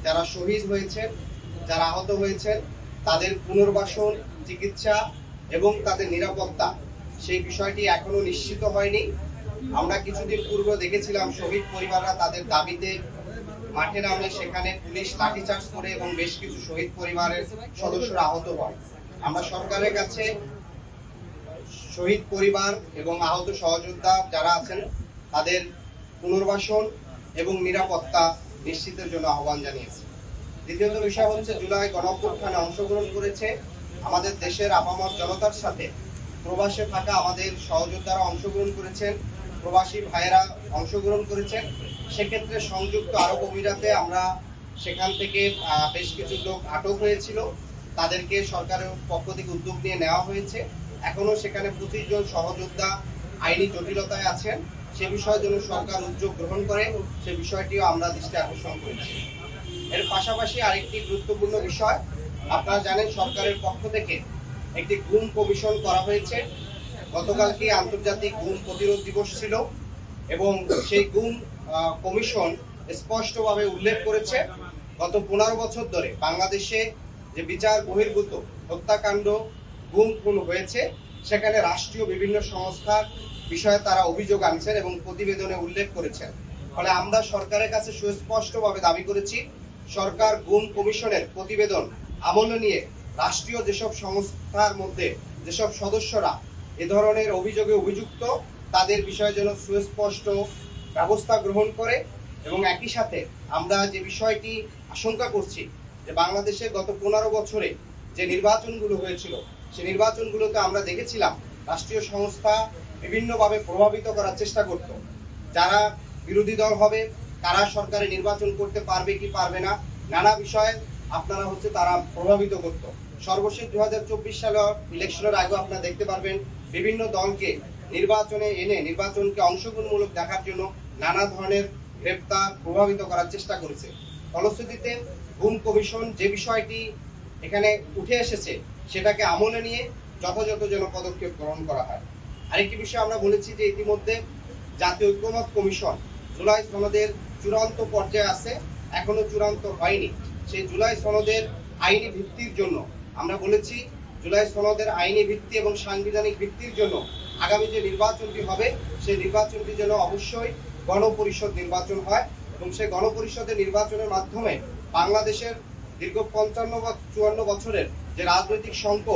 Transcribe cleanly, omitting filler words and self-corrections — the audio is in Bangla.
যারা শহীদ হয়েছেন, যারা আহত হয়েছেন, তাদের পুনর্বাসন, চিকিৎসা এবং তাদের নিরাপত্তা, সেই বিষয়টি এখনো নিশ্চিত হয়নি। আমরা কিছুদিন পূর্বে দেখেছিলাম শহীদ পরিবাররা তাদের দাবিতে মাঠে নামলে সেখানে পুলিশ লাঠিচার্জ করে এবং বেশ কিছু শহীদ পরিবারের সদস্যরা আহত হয়। আমরা সরকারের কাছে শহীদ পরিবার এবং আহত সহযোদ্ধা যারা আছেন তাদের পুনর্বাসন এবং নিরাপত্তা নিশ্চিতের জন্য আহ্বান জানিয়েছি। দ্বিতীয়ত বিষয় হচ্ছে, জুলাই গণঅভ্যুত্থানে অংশগ্রহণ করেছে আমাদের দেশের আপামর জনতার সাথে প্রবাসে থাকা আমাদের সহযোদ্ধারা অংশগ্রহণ করেছেন, প্রবাসী ভাইয়েরা অংশগ্রহণ করেছেন। সেক্ষেত্রে সংযুক্ত আরব আমিরাতে আমরা সেখান থেকে বেশ কিছু লোক আটক হয়েছিল, তাদেরকে সরকারের পক্ষ থেকে উদ্যোগ নিয়ে নেওয়া হয়েছে। এখনো সেখানে 25 জন সহযোদ্ধা আইনি জটিলতায় আছেন। সে বিষয়ের জন্য সরকার উদ্যোগ গ্রহণ করে, সে বিষয়টিও আমরা দৃষ্টি আকর্ষণ করেছি। এর পাশাপাশি আরেকটি গুরুত্বপূর্ণ বিষয়, আপনারা জানেন সরকারের পক্ষ থেকে একটি গুম কমিশন করা হয়েছে। গতকালকে আন্তর্জাতিক গুম প্রতিরোধ দিবস ছিল এবং সেই গুম কমিশন স্পষ্টভাবে উল্লেখ করেছে গত 15 বছর ধরে বাংলাদেশে যে বিচার বহির্ভূত হত্যাকাণ্ড, গুম খুন হয়েছে, সেখানে রাষ্ট্রীয় বিভিন্ন সংস্থার বিষয়ে তারা অভিযোগ আনছেন এবং প্রতিবেদনে উল্লেখ করেছেন। ফলে আমরা সরকারের কাছে সুস্পষ্টভাবে দাবি করেছি, সরকার গুম কমিশনের প্রতিবেদন আমলে নিয়ে রাষ্ট্রীয় যেসব সংস্থার মধ্যে যেসব সদস্যরা এ ধরনের অভিযোগে অভিযুক্ত, তাদের বিষয়ে যেন সুস্পষ্ট ব্যবস্থা গ্রহণ করে। এবং একই সাথে আমরা যে বিষয়টি আশঙ্কা করছি যে বাংলাদেশে গত 15 বছরে যে নির্বাচনগুলো হয়েছিল, সেই নির্বাচনগুলোকে আমরা দেখেছিলাম রাষ্ট্রীয় সংস্থা বিভিন্নভাবে প্রভাবিত করার চেষ্টা করত। যারা বিরোধী দল হবে তারা সরকারে নির্বাচন করতে পারবে কি পারবে না, নানা বিষয়ে আপনারা তারা প্রভাবিত করত। সর্বশেষ 2024 সালে ইলেকশনের আগে আপনারা দেখতে পারবেন বিভিন্ন দলকে নির্বাচনে এনে নির্বাচনকে অংশগ্রহণমূলক দেখার জন্য নানা ধরনের গ্রেপ্তার, প্রভাবিত করার চেষ্টা করেছে। ফলশ্রুতিতে গুম কমিশন যে বিষয়টি এখানে উঠে এসেছে সেটাকে আমলে নিয়ে যথাযথ যেন পদক্ষেপ গ্রহণ করা হয়। আরেকটি বিষয় আমরা বলেছি যে ইতিমধ্যে জাতীয় ঐক্যমত কমিশন জুলাই সনদের চূড়ান্ত পর্যায়ে আছে, এখনো চূড়ান্ত হয়নি। সেই জুলাই সনদের আইনি ভিত্তির জন্য আমরা বলেছি, জুলাই সনদের আইনি ভিত্তি এবং সাংবিধানিক ভিত্তির জন্য আগামী যে নির্বাচনটি হবে সেই নির্বাচনটি যেন অবশ্যই গণপরিষদ নির্বাচন হয় এবং সেই গণপরিষদের নির্বাচনের মাধ্যমে বাংলাদেশের দীর্ঘ 55-54 বছরের যে রাজনৈতিক সংকট